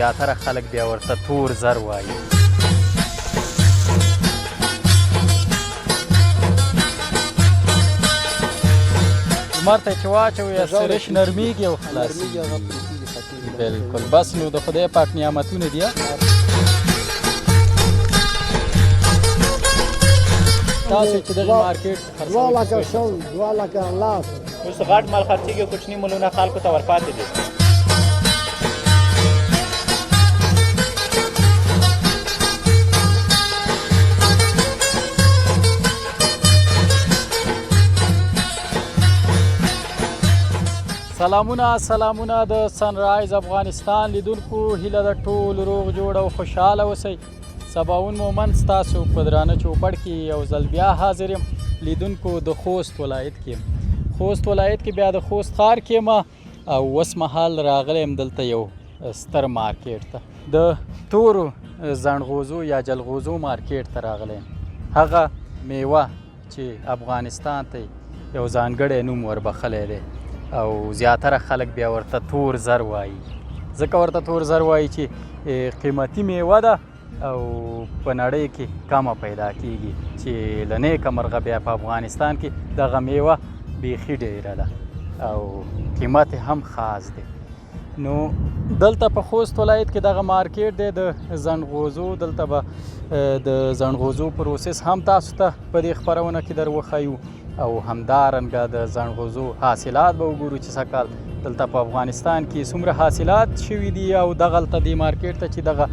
زیاتره خلک بیا ورته تور زر وایي. لمر ته چې واچوې سرش نرمیږي او خلاصېږي. بلکل بس نو د خدای پاک نعمتونه دي. تاسو چې دغه مارکیټ دوه لکه شل 2 لکه لاس اوس غټ مال خرڅېږي او کوچني مالونه خلکو ته ورپاتې دي. سلامونه د سنرایز افغانستان لیدونکو، هیله د ټول روغ جوړ او خوشحاله اوسئ. سباوون مومن ستاسو په درانه چوپړ کې یو ځل بیا حاضر یم. لیدونکو د خوست ولایت کې بیا د خوست ښار کې یم او اوس مهال راغلی یم دلته یو ستر مارکیټ ته، د تورو زنغوزو یا جلغوزو مارکیټ ته راغلی یم. هغه میوه چې افغانستان ته یو ځانګړی نوم وربخلی دی او زیاتره خلک بیا ورته تور زر وایي. ځکه ورته تور زر وایي چې قیمتي میوه ده او په نړۍ کې کمه پیدا کیږي، چې له نیکه مرغه بیا په افغانستان کې دغه میوه بیخي ډیره ده او قیمت هم خاص دی. نو دلته په خوست ولایت کې دغه مارکیټ دی د زنغوزو. دلته به د زنغوزو پروسس هم تاسو ته په دې خپرونه کې در وښیو او همدارنګه د زنغوزو حاصلات به وګورو چې څه کال دلته په افغانستان کې څومره حاصلات شوي دي او دغلته دې مارکیټ ته چې دغه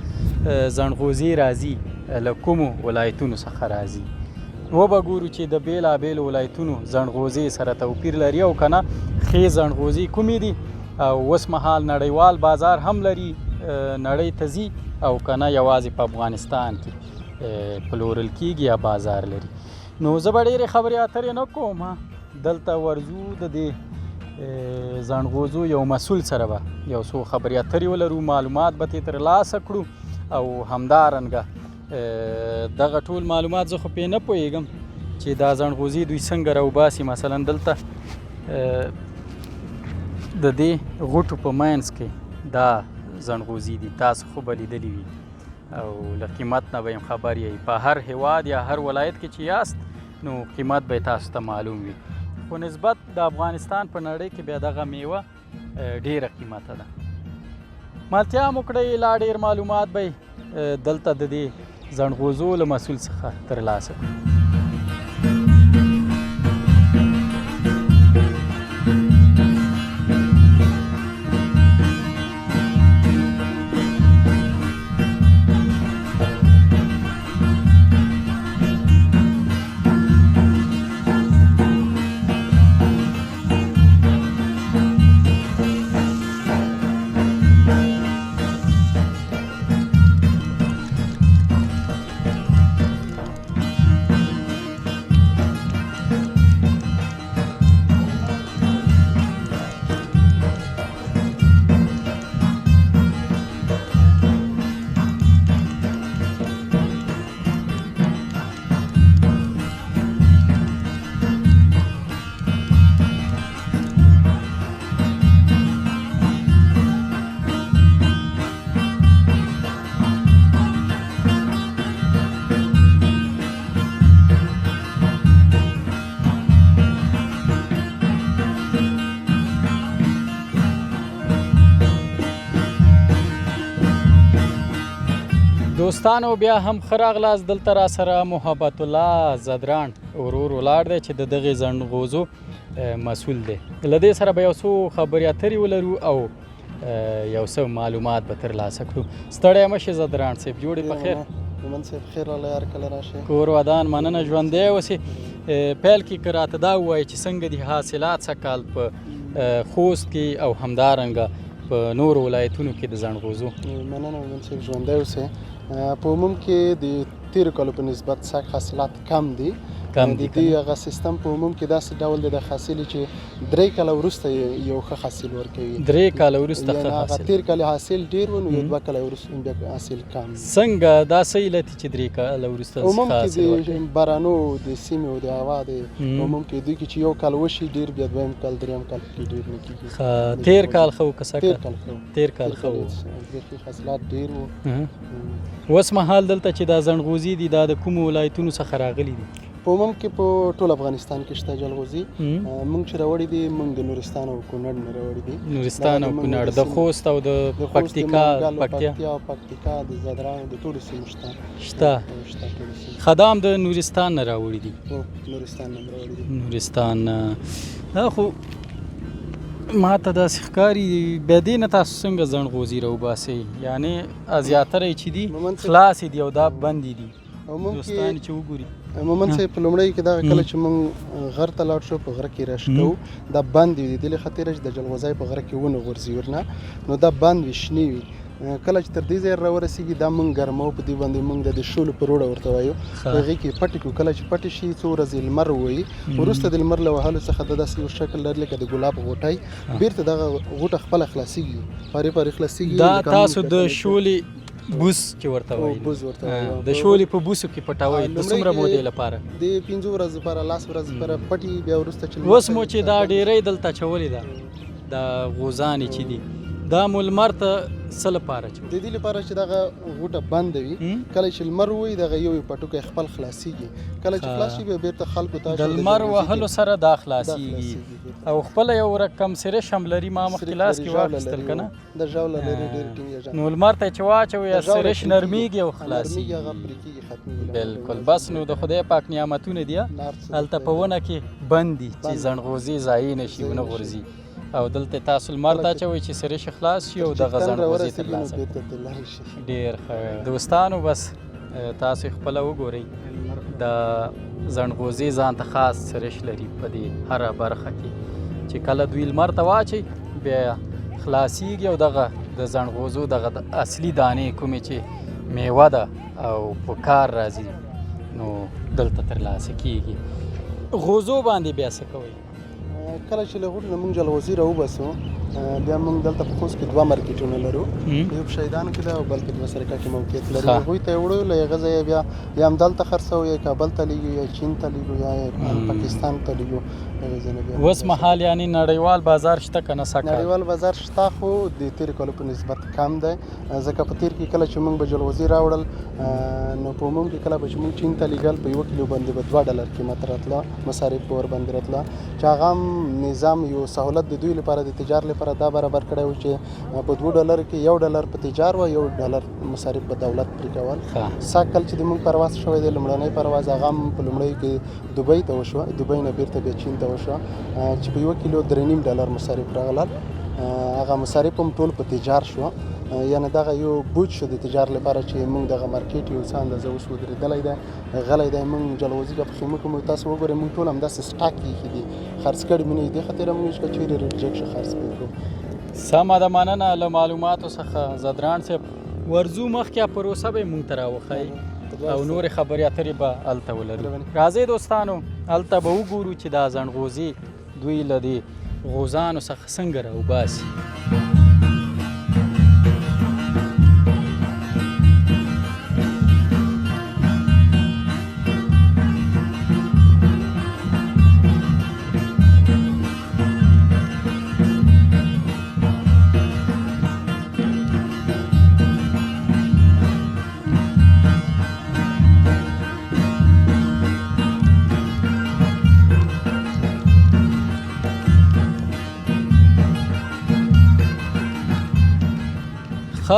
زنغوزي راځي له کومو ولایتونو څخه راځي. وبه ګورو چې د بېلابېلو ولایتونو زنغوزي سره توپیر لري او که نه ښې زنغوزي کومې دي او اوس مهال نړیوال بازار هم لري، نړۍ ته ځي او که نه یوازې په افغانستان کې پلورل کیږي یا بازار لري. نو زه به ډېرې خبرې اترې نه کوم، دلته ورځو د دې زنغوزو یو مسؤل سره به یو څو خبرې اترې ولرو، معلومات به ترې ترلاسه کړو او همدارنګه دغه ټول معلومات زه خو پرې نه پوهېږم چې دا زنغوزي دوی څنګه راوباسي. مثلا دلته د دې غوټو په منځ کې دا زنغوزي دي، تاسو خو به لیدلي وي او له قیمت نه به یم خبر یی. په هر هیواد یا هر ولایت کې چې یاست نو قیمت به تاسو ته معلوم وي، خو نسبت د افغانستان په نړۍ کې بیا دغه میوه ډیره قیمته ده. ملتیا مو کړئ، لا ډیر معلومات به دلته د دې زنغوزو له مسؤل څخه ترلاسه کړو. دوستانو بیا هم ښه راغلاست. دلته را سره محبت الله زدران ورور ولاړ دی چې د دغې زنغوزو مسؤل دی. له دې سره به یو څو خبرې اترې ولرو او یو څه معلومات به ترلاسه کړو. ستړی مه شې زدران صاحب، جوړې په خیر؟ مومن صاحب خیر الله هر کله راشئ. کور ودان مننه، ژوندی اوسې. پیل کې که راته دا ووایي چې څنګه دي حاصلات څه کال په خوست کې او همدارنګه په نورو ولایتونو کې د زنغوزو؟ مننه مومن صاحب، ژوندی اوسئ. په عموم کې د تیرو کالو په نسبت سږ حاصلات کم دي کم دي د دې هغه سیستم په عموم کې داسې ډول دی د حاصل چې 3 کاله وروسته یو ښه حاصل ورکوي 3 کاله وروسته یعنې ښه هغه حاصل تېر کال حاصل ډېر و نو یو 2 کاله وروسته بیا حاصل کم وي. څنګه دا څه علت چې 3 کاله وروسته عموم ښه حاصل کې ورکوي د بارانو د سیمې او د هوا د عموم کې دوی کې چې یو کال وشي ډېر بیا دویم کال دریم کال کې ډېر نه کېږي. ښه تېر کال ښه و که تېر سږ کال ښه و. تېر کال ښه و. بیخي حاصلات ډېر وو. اوس مهال دلته چې دا زنغوزي دي دا د کومو ولایتونو څخه راغلي دي؟ په عموم کې په ټول افغانستان کې شته جلغوزي. موږ چې راوړي دي موږ د نورستان او کونړ نه راوړي دي. نورستان او کونړ د خوست او د پکتیکا پکتیا او پکتیکا د زدران د ټولو سیمو شته شته ټولو سیمو. خدام د نورستان نه راوړي دي. نورستان نه راوړي دي. نورستان دا خو ما ته داسې ښکاري بیا دې نه تاسو څنګه زنغوزي راوباسئ یعنې زیاتره یې چې دي خلاصې دي او دا بندې دي دوستان چې وګوري. مومن صاحب په لومړی کې دغه کله چې موږ غر ته لاړ شو په غره کې راشي کوو دا بند وي د دې خاطر چې د جلغوزي په غره کې ونه غورځي ورنه نو دا بند وي شنې وي. کله چې تر دې ځایه راورسېږي دا موږ ګرمو په دې باندې موږ د شولو په روډه ورته وایو په هغې کې پټې کړو. کله چې پټې شي څو ورځې لمر ووهي وروسته د لمر له وهلو څخه د داسې یو شکل لري لکه د ګلاب غوټۍ بیرته دغه غوټه خپله خلاصېږي پارې پارې خلاصېږي. دا تاسو د شولې بوس چې ورته وایي بوس ورته وایي د شولې په بوسو کې پټوئ د څومره مودې لپاره؟ د 5 ورځو لپاره 10 ورځې لپاره پټي بیا وروسته چې اوس مو چې دا ډېری دلته چولې ده د غوزانې چې دي دا مو لمر ته څه لپاره چې د دې لپاره چې دغه غوټه بنده وي کله چې لمر ووهي دغه یو پټوکی خپل خلاصېږي کله چې خلاص شي بیا بیرته خلکو ته د لمر وهلو سره دا خلاصېږي او خپله یو رقم سرش هم لري ما مخکې لاس کې واخیستل که نه د ژاوله لري ډېر ټینګ نو لمر ته چې واچوي سرش نرمیږي او خلاصېږي هغه پرې کېږي ختمېږي. بالکل بس نو د خدای پاک نعمتونه دي هلته په ونه کې بند دي چې زنغوزي ضایع نه شي ونه غورځي او دلته تاسو لمر ته اچوئ چې سرش خلاص شي او دغه زنغوزي ترلاسه کړئ. ډېر ښه دوستانو بس تاسو خپله وګورئ د زنغوزي ځان ته خاص سرش لري په دې هره برخه کې چې کله دوی لمر ته واچوي بیا خلاصېږي او دغه د زنغوزو دغه اصلي دانې کومې چې میوه ده او په کار راځي نو دلته ترلاسه کېږي. غوزو باندې بیا څه کوئ؟ کله چې له غوټو نه موږ جلغوزي راوباسو بیا موږ دلته په خوست کې 2 مارکیټونه لرو یو په شهیدانو کې ده او بل په دوه سرکه کې موقعیت لري. هغوی ته یې وړو له هغه ځایه بیا یا همدلته خرڅوو یا کابل ته لیږو یا چین ته لیږو یا پاکستان ته لیږو. اوس مهال یعنې نړیوال بازار شته که نه سږ کال؟ نړیوال بازار شته خو د تېرې کالو په نسبت کم دی ځکه په تېر کې کله چې موږ به جلغوزي راوړل نو په عموم کې کله به چې موږ چین ته لیږل په 1 کیلو باندې به $2 قیمت راتله مصارف په ور باندې راتله چې هغه هم نظام یو سهولت د دوی لپاره د تجار لپاره دا برابر کړی و چې په $2 کې $1 په تجار و $1 مصارف به دولت پرې کول. سږ کال چې موږ پرواز شوی دی لومړنی پرواز هغه هم په لومړیو کې دوبۍ ته وشوه دوبۍ نه بیرته بیا چین ته وشوه چې په 1 کیلو $3.5 مصارف راغلل. هغه مصارف هم ټول په تجار شو یعنی دغه یو بوج شو د تجار لپاره چې موږ دغه مارکیټ یو څه اندازه اوس ودرېدلی دی غلی دی. موږ جلغوزي که په خیمه کې موږ تاسو وګورئ موږ ټول همداسې سټاک ایښي دي خرڅ کړي مو نه دي دې خاطره موږ چې چیرې ریجیکټ شو خرڅ پرې کړو. سمه ده مننه له معلوماتو څخه زدران صاحب. ورځو مخکې پروسه به یې موږ ته راوښایي او نورې خبرې اترې به هلته ولرو. راځئ دوستانو هلته به وګورو چې دا زنغوزي دوی له دې غوزانو څخه څنګه راوباسي.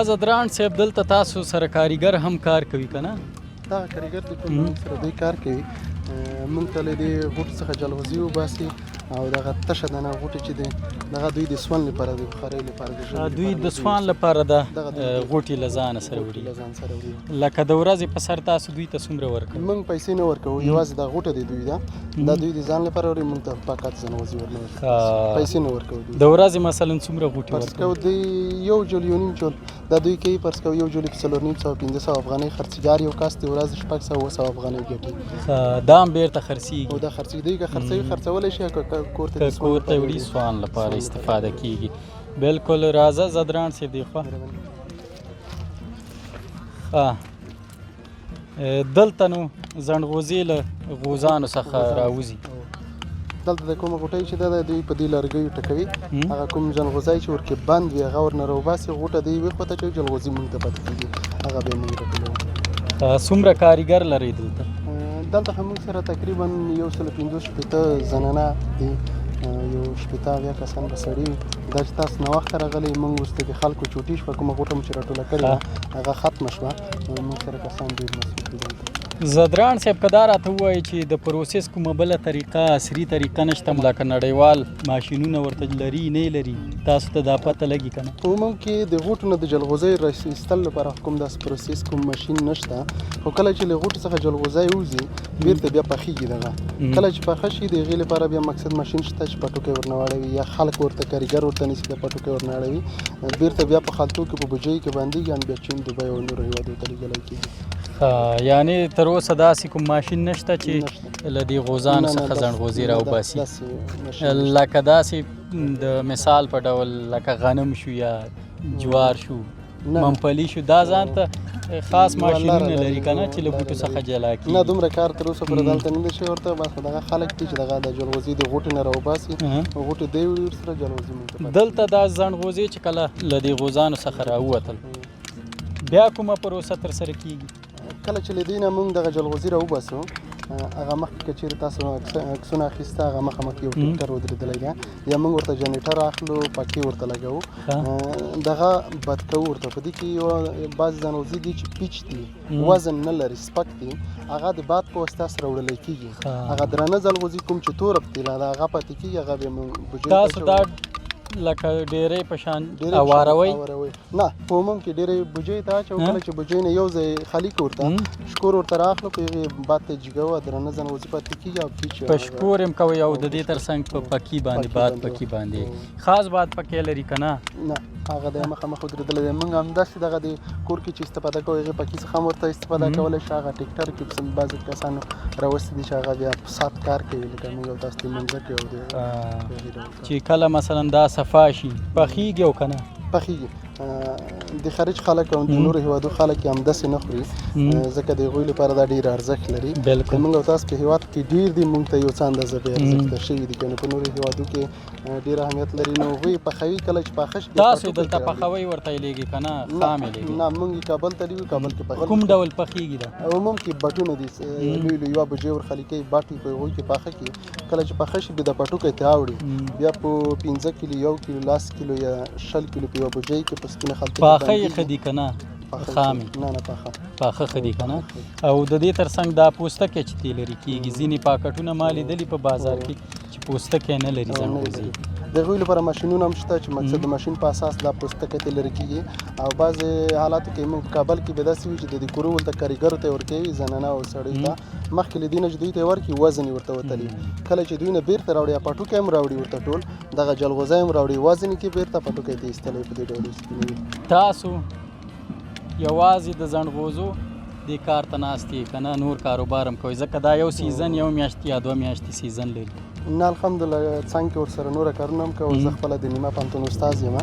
زدران صاحب دلته تاسو سره کاریګر هم کار کوي که نه؟ دغه کاریګر د ټول سره دوی کار کوي. موږ ته له دې غوټو څخه جلغوزي وباسي او دغه تشه دانه غوټې چې دی دغه دوی د سون لپاره د بخارۍ لپاره د ژمي دوی لپاره د سوان لپاره د دغه دوی غوټې له ځانه سره غوټې وړي له ځان سره وړي. لکه د ورځې په سر تاسو دوی ته څومره ورکوئ؟ موږ پیسې نه ورکوو، یوازې دا غوټه دی دوی ده دا دوی د ځان لپاره وړي، موږ ته فقط ځنغوزي ورنه ورکوو، پیسې نه ورکوو. د ورځې مثلا څومره غوټې فرض ورکوئ؟ کوو د 1 جول 1.5 جول دا دوی کوي، فرض کوو 1 جول کې 4,500 افغانۍ خرڅګار یو کس د ورځې 600 افغانۍ ګټي. دا هم بیرته او خرڅېږي دا خرڅېږي دوی که خرڅوي خرڅولی شي که کور ته که کور ته وړي سوان لپاره استفاده کیږي. بالکل راځه زدران صاحب دی خوا دلته نو زنډغوزي له غوزانو څخه راوځي. دلته د کومه غوټۍ چې ده دوی په دې لرګیو ټکوي، هغه کوم جلغوزی چې ورکې بند وي هغه ورنه راوباسي، غوټه د یوې خوا ته اچوي، جلغوزي موږ ته پاتې کېږي، هغه بیا موږ راټولوو. څومره کارګر لرئ دلته؟ دلته موږ سره تقریبا 150 زنانه دي، 180 کسان به سړي وي. دا چې تاسو ناوخته راغلئ موږ اوس د خلکو چوټي شوه، کومه غوټه مو چې راټوله کړې وه هغه ختمه شوه، موږ سره کسان ډېر مصروف دي دلته. زدران صاحب که دا راته ووایي چې د پروسس کومه بله طریقه عصري طریقه نشته لکه نړیوال ماشینونه ورته لري نه لري، تاسو ته دا پته لګي که نه؟ په عموم کې د غوټو نه د جلغوزۍ رایستل لپاره کوم داسې پروسس کوم ماشین نشته، خو کله چې له غوټو څخه جلغوزۍ وځي بیرته بیا پخېږي. دغه کله چې پخه شي د هغې لپاره بیا مقصد ماشین شته چې پټوکی ورنه واړوي، یا خلک ورته کاریګر ورته نیسي بیا پټوکی ورنه اړوي، بیرته بیا په خلطو کې په بوجیو کې بندېږي، ان بیا چین دوبۍ او نورو هېوادونو ته لیږلی کېږي. یعنې تر اوسه داسې کوم ماشین نشته چې له دې غوزانو څخه زنډغوزي راوباسي، لکه داسې د مثال په ډول لکه غنم شو یا جوار شو ممپلی شو، دا ځان ته خاص ماشینونه لري که نه چې له بوټو څخه جلا کېږي؟ نه دومره کار تر اوسه پورې دلته نه دی شوی ورته، بس دغه خلک دي چې دغه د جلغوزي د غوټې نه راوباسي، غوټې دی وړي ورسره جلغوزي موږ ته دلته دا زنډغوزي چې کله له دې غوزانو څخه راووتل بیا کومه پروسه ترسره کېږي؟ کله چې له دې نه موږ دغه جلغوزي راوباسو هغه مخکې که چېرې تاسو عکسونه اخیسته هغه مخامخ یو ټکټر ودرېدلی دی، یا موږ ورته جنریټر اخلو پکې ورته لګوو، دغه بد کوو ورته. په دې کې یو بعضې ځنغوزي دي چې پیچ دي، وزن نه لري، سپک دي، هغه د باد په واسطه سره وړلی کېږي. هغه درانه ځنغوزي کوم چې توره پتیله ده هغه پاتې کېږي، هغه بیا موږ تاسو دا لکه ډیرې په شان اواروئ؟ نه په عموم کې ډیرې بوجۍ ته اچوو، کله چې بوجۍ نه یو ځای خالي کړو ورته شکور ورته راخلو، په هغې باد ته جګوو، درانه ځنغوزي پاتې کېږي او پیچ په شکور هم کوئ او د دې تر څنګ په پکي باندې باد پکي باندې خاص باد پکې لري که نه؟ نه هغه د مخامخ ودرېدلی دی. موږ همداسې دغه د کور کې چې استفاده کوو هغې پکي څخه هم ورته استفاده کولی شي. هغه ټکټر کې بعضې کسانو راوستي دي چې هغه بیا سات کار کوي، لکه موږ او تاسو د منځه کې او چې کله مثلا دا صفا شي پخېږي او که نه؟ پخېږي. د خارج خلک او د نورو هېوادو خلک یې همداسې نه خوري، ځکه د هغوی لپاره دا ډېر ارزښت لري. موږ او تاسو په هېواد کې ډېر دي، موږ ته یو څه اندازه بې ارزښته شوي دي، که نه په نورو هېوادو کې ډېر اهمیت لري. نو هغوی پخوي، کله چې پاخه شي تاسو دلته پخوئ ورته یې لېږي که نه خام یې لېږي؟ نه موږ یې کابل ته لیږو، کابل کې پخوي. کوم ډول پخېږي دا؟ عموم کې بټونه دي لوی لوی، یوه بوجۍ ورخالي کوي، بټ وي په هغوی کې پاخه کړي، کله چې پاخه شي بیا د پټوکی ته اوړي، بیا په 15 کیلو 1 کیلو 10 کیلو یا 20 کیلو په یوه بوجۍ کې په سپینه خلطه کې پاخه یې ښه دي که نه خامې؟ نه پاخه ښه دي که نه؟ او د دې تر څنګ دا پوستکی چې تې لرې کېږي، ځینې پاکټونه ما لیدلي په بازار کې چې پوستکی نه لري زنغوزي، د هغوی لپاره ماشینونه هم شته چې مقصد د ماشین په اساس دا پوستکی تې لرې کېږي. او بعضې حالاتو کې موږ په کابل کې به داسې وي چې د دې کورو ولته کاریګرو ته یې ورکوي، زنانه او سړیو ته، مخکې له دې نه چې دوی ته یې ورکړي وزن یې ورته وتلي، کله چې دوی نه بیرته راوړي یا پټوکی هم راوړي ورته ټول دغه جلغوزی هم راوړي، وزن یې کې بیرته پټوکی ته ایستلی په دې ډول ایستلي. تاسو یوازې د زنډغوزو دې کار ته ناست یې که نه نور کاروبار هم کوئ؟ ځکه دا یو سیزن یو میاشت یا 2 میاشتې سیزن لري. نه الحمدلله څنګ کې ورسره نوره کارونه هم کوو. زه خپله د نیمه پوهنتون استاد یم،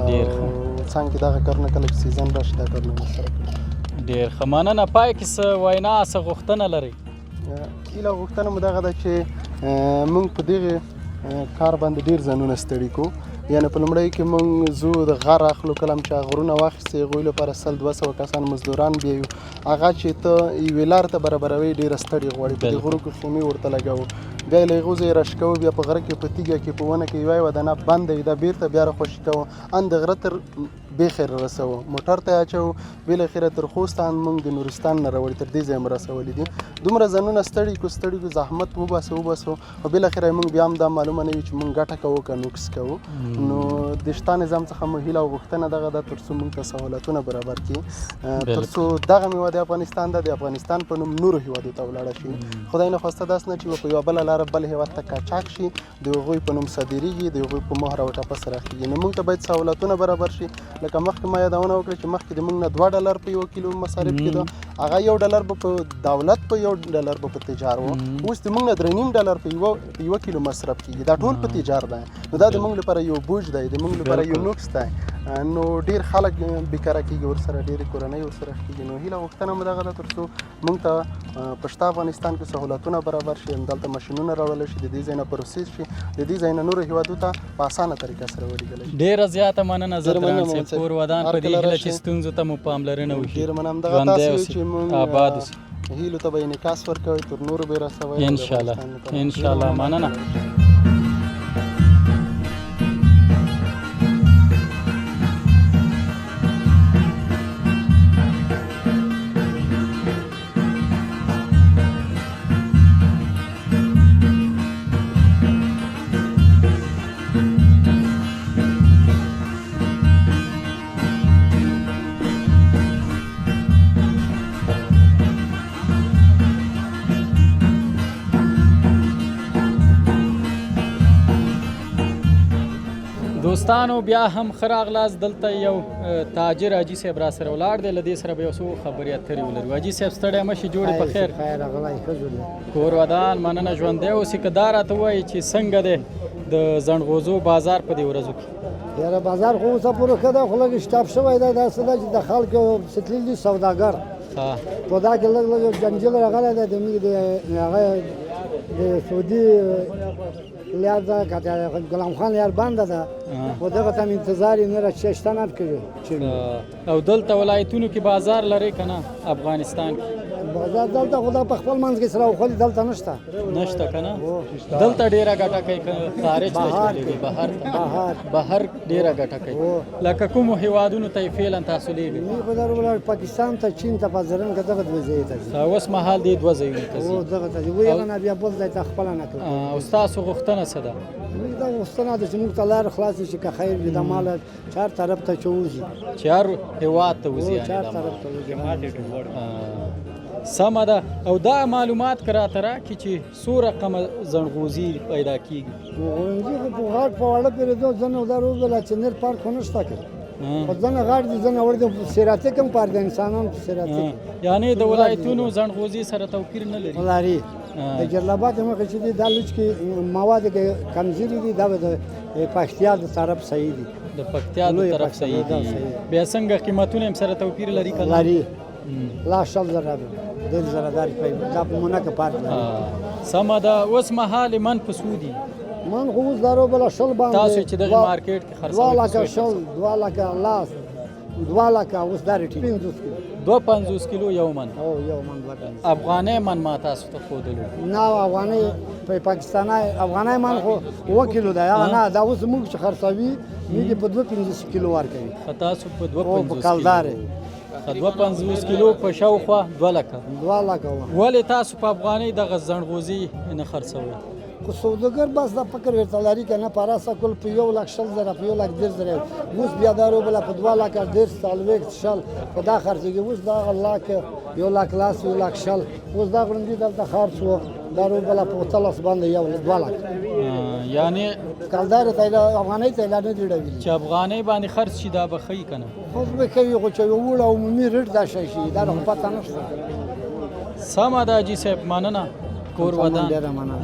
ډېر ښه. څنګ کې دغه کارونه کله چې سیزن راشي دا کارونه هم سره کوو. ډېر ښه، مننه. پای کې څه وینا څه غوښتنه لرئ؟ هیله غوښتنه مو دغه ده چې موږ په دغې کار باندې ډېر ځانونه ستړي کړو، یعنې په لومړی کې موږ ځو د غار اخلو کله هم چې غرونه واخیستې هغوی لپاره 100-200 کسان مزدوران بیایو هغه چې ته یوې لارې ته برابروي ډېره ستړې غواړي په دې غرو کې خیمې ورته لګوو بیا یې له هغو ځایه رش کوو بیا په غره کې په تیږه کې په ونه کې یوه یوه دانه بنده وي دا بېرته بیا راخوشي کوو ان د غره تر بېخیر رسوو موټر ته یې اچوو بالاخره تر خوستان موږ د نورستان نه راوړي تر دې ځایه مو رسولي دي دومره ځانونه ستړي کو زحمت وباسو او بالاخره موږ بیا هم دا معلومه نه وي چې موږ ګټه کوو که نوکس کوو نو د شته نظام څخه مو هیله او غوښتنه دغه ده تر څو موږ ته سهولتونه برابر کړي تر څو دغه مېوه د افغانستان ده د افغانستان په نوم نورو هیوادو ته ولاړه شي خدای نه خواسته داسې نه چې په یوه بله لاره بل هیواد ته قاچاق شي د هغوی په نوم صادریږي د هغوی په مهر او ټپه سره اخیږي نو موږ ته باید سهولتونه برابر شي لکه مخکې ما یادونه وکړه چې مخکې د موږ نه $2 په 1 کیلو مصارف کېده هغه $1 به په دولت په $1 به په تجار و اوس د موږ نه $3.5 په 1 کیلو مصرف کېږي دا ټول په تجار دی نو دا د موږ لپاره یو بوج دی د موږ لپاره یو نوکس دی نو ډېر خلک بیکاره کېږي ورسره ډېرې کورنۍ ورسره کېږي نو هیله غوښتنه مو دغه ده تر څو موږ ته په شته افغانستان کې سهولتونه برابر شي همدلته ماشینونه راوړلی شي د دې ځای نه پروسس شي د دې ځای نه نورو هیوادو ته په اسانه طریقه سره ولېږلی شي ډېره زیاته مننه زدران صاحب کور ودان په دې هیله چې ستونزو ته مو پاملرنه وشي ډېر مننه همدغه تاسو چې موږ هیلو ته به انعکاس ورکوئ تر نورو به رسوئ انشاءالله مننه دوستانو بیا هم ښه راغلاست دلته یو تاجر حاجي صاحب را سره ولاړ دی له دې سره به یو څو خبرې اترې ولرو حاجي صاحب ستړی مه شي جوړې په خیر کور ودان مننه ژوندی اوسې که دا راته ووایي چې څنګه دی د زنډغوزو بازار په دې ورځو کې یاره بازار خو اوسه پورې ښه ده خو لږ شټاپ شوی دی داسې ده چې د خلکو ستلي دي سوداګر په دا کې لږ جنجال راغلی دی د هغه د سعودي لار ده که غلام خان لار بنده ده خو دغه ته انتظار یې نه را شته نه کوي او دلته ولایتونو کې بازار لري که نه افغانستان کې بازار دلته خو دا په خپل منځ کې سره وخلي دلته نشته که نه دلته ډېره ګټه کوي خارج ته چې بهر ډېره ګټه کوي لکه کومو هیوادونو ته یې فعلا تاسو لیږئ موږ به در ولاړ پاکستان ته چین ته پازرن که دغه دوه ځایه ته ځي اوس مهال دې 2 ځایونو ته ځي دغه ته ځي وایي هغه نه بیا بل ځای ته خپله نه کوي او ستاسو غوښتنه څه ده موږ دا غوښتنه ده چې موږ ته لاره خلاصه شي که خیر وي دا مال چار طرف ته چې وځي چې هر هیواد ته وځي چار طرف ته وځي سمه ده او دا معلومات که راته راکړي چې څو رقمه زنډغوزي پیدا کېږي غورنجي خو په غاټ په واړه پرېږدو ځنه دا روزله چې نر پارک خو نشته که خو ځنه غاټ دي ځنه وړ دي سیراتیک هم پار د انسانانو په سیراتیک یعنې د ولایتونو زنډغوزي سره توپیر نه لري لري د جلالاباد مخې چې دي دا لوچ کې مواد کمزوري دي دا به د پکتیا د طرف صحیح دي د پکتیا د طرف صحیح دي بیا څنګه قیمتونه هم سره توپیر لري که نه لري لا 100,000 1,000 دا په مونه کې پارک لري سمه ده اوس مهال من په څو دي من خو اوس دارو بله 10 باندې تاسو چې دغه مارکیټ کې خرڅوئ 2 لکه لاس 2 لکه اوس دا ریټي 250 کیلو یو من او یو من افغاني من ما تاسو ته ښودلو نه افغاني په پاکستاني افغاني من خو 1 کیلو دی نه دا اوس موږ چې خرڅوي موږ په 250 کیلو ورکوي تاسو په 250 کلدار 250 کیلو په شاوخوا 2 لکه ولې تاسو په افغاني دغه زنډغوزي نه خرڅوئ خو سوداګر بس دا فکر ورته لري که نه پراسه کل په 1,10,000 په 1,10,000 اوس بیا دا روبله په 2 لکه 1,000 په دا خرڅېږي اوس دا الله که 1,00,000 لاس 1,00,000 اوس دا غړندي دلته خرڅ و دا روبله په 30 باندې 2 لکه یعنې کلدار ته افغانۍ ته نه دی ډویلي چې افغانۍ باندې خرڅ شي دا به ښیي که نه خو به کوي خو چې یو وړه عمومي ریټ دا شی شي دا خو پته نشته سمه ده حاجي صاحب مننه کور ودان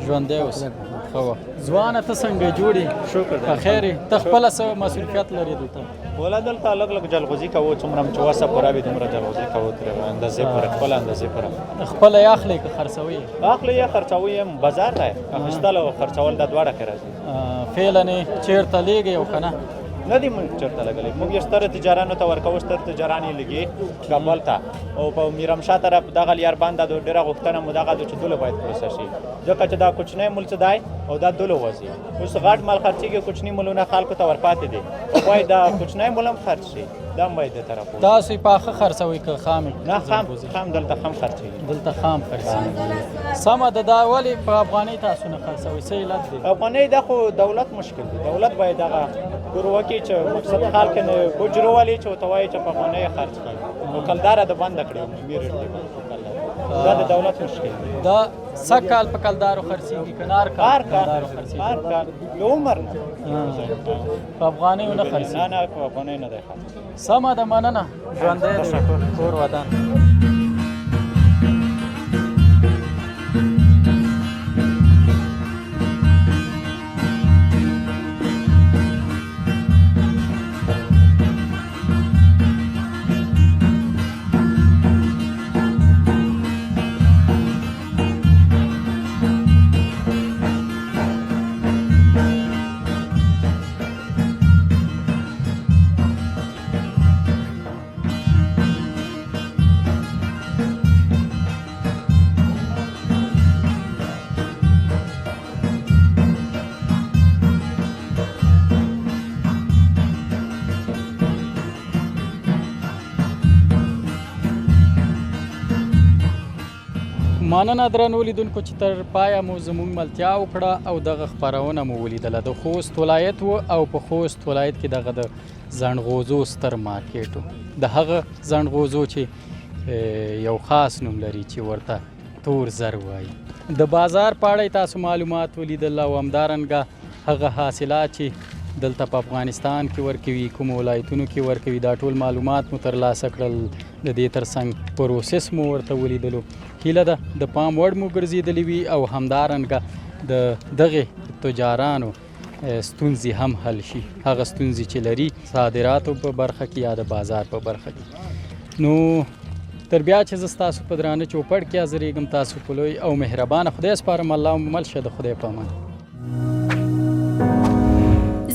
ژوندی اوسه ښه ځوانه ته څنګه جوړې شکر دی. په خیر یې ته خپله څه مسؤلیت لرې دلته ولا دلته لږ لږ جلغوزي کوو څومره چې وسه پوره وي دومره جلغوزي کوو ترې اندازې پوره خپله اندازې پوره خپله یې اخلې که خرڅوي اخلي یا خرڅوي هم بازار دی اخیستل او خرڅول دا دواړه کې راځي فعلا یې چېرته لیږې او که نه نه دي موږ چېرته لګلی موږ یې سترو تجارانو ته ورکوو ستر تجاران یې لګي کابل ته او په میرمشاه طرف دغه لیاربان دا ډېره غوښتنه مو دغه ده چې دلو باید پروسه شي ځکه چې دا کوچنی مول څه دی او دا دلو وځي اوس غټ مال خرڅېږي کوچني مولونه خلکو ته ورپاتې دي او باید دا کوچنی مول هم خرڅ شي دا هم باید دې طرف وځي تاسو یې پاخه خرڅوئ که خام نه خام دلته خام خرڅېږي دلته خام خرڅېږي سمه ده دا ولې په افغانۍ تاسو نه خرڅوئ څه علت دی افغانۍ دا خو دولت مشکل دی دولت باید دغه ګروه کې چې مقصد خلک نه ګوجرو والي چې ورته وایي چې په افغانۍ خرڅ کړي نو کلداره د بنده کړي دا د دولت مشکل دی دا سږ کال په کلدارو خرڅېږي که نار کال په کلدارو خرڅېږي هر کال له عمر نه په افغانیو نه خرڅېږي نه په افغانۍ نه دی خرڅ سمه ده مننه ژوندی دی کور ودان مننه درنو لیدونکو چې تر پایه مو زموږ ملتیا وکړه او دغه خپرونه مو ولیدله د خوست ولایت و او په خوست ولایت کې دغه د زنډغوزو ستر مارکیټ و د هغه زنډغوزو چې یو خاص نوم لري چې ورته تور زر وایي د بازار په اړه تاسو معلومات ولیدل او همدارنګه هغه حاصلات چې دلته په افغانستان کې ورکوي کوم ولایتونو کې ورکوي دا ټول معلومات مو ترلاسه کړل د دې ترڅنګ پروسس مو ورته ولیدلو هیله ده د پام وړ مو ګرځېدلې وي او همدارنګه د دغې تجارانو ستونزې هم حل شي هغه ستونزې چې لري صادراتو په برخه کې یا د بازار په برخه کې نو تر بیا چې زه ستاسو په درانه چوپړ کې حاضرېږم تاسو په لوی او مهربانه خدای سپارم الله مل شه د خدای په امان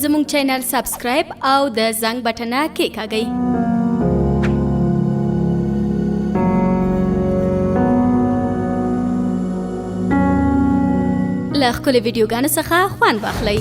زموږ چینل سبسکرایب او د زنګ بټنه کېکاږئ له ښکلې ویډیوګانو څخه خوند واخلئ